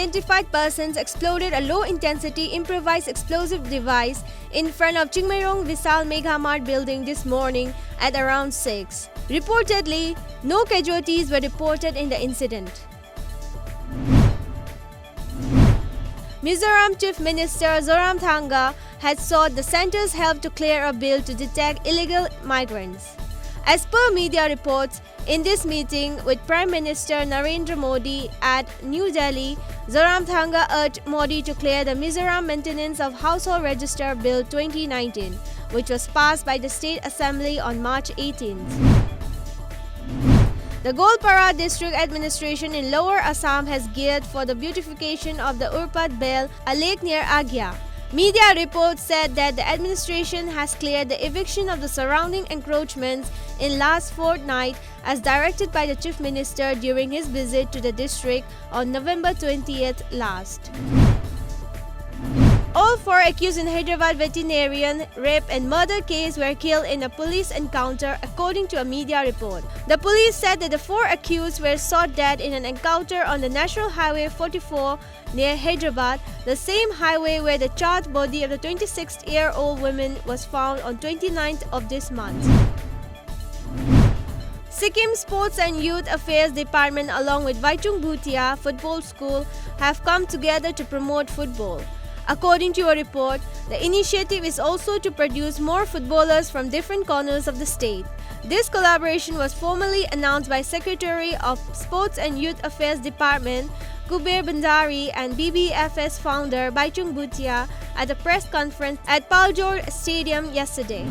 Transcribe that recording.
unidentified persons exploded a low-intensity improvised explosive device in front of Chingmairong Visal Megha Mart building this morning at around 6. Reportedly, no casualties were reported in the incident. Mizoram Chief Minister Zoramthanga had sought the centre's help to clear a bill to detect illegal migrants. As per media reports, in this meeting with Prime Minister Narendra Modi at New Delhi, Zoramthanga urged Modi to clear the Mizoram Maintenance of Household Register Bill 2019, which was passed by the State Assembly on March 18th. The Golpara District Administration in Lower Assam has geared for the beautification of the Urpat Bel, a lake near Agya. Media reports said that the administration has cleared the eviction of the surrounding encroachments in last fortnight as directed by the Chief Minister during his visit to the district on November 20th last. All 4 accused in Hyderabad veterinarian rape and murder case were killed in a police encounter, according to a media report. The police said that the 4 accused were shot dead in an encounter on the National Highway 44 near Hyderabad, the same highway where the charred body of the 26-year-old woman was found on 29th of this month. Sikkim Sports and Youth Affairs Department along with Vaichung Bhutia Football School have come together to promote football. According to a report, the initiative is also to produce more footballers from different corners of the state. This collaboration was formally announced by Secretary of Sports and Youth Affairs Department Kuber Bandari and BBFS founder Baichung Bhutia at a press conference at Paljor Stadium yesterday.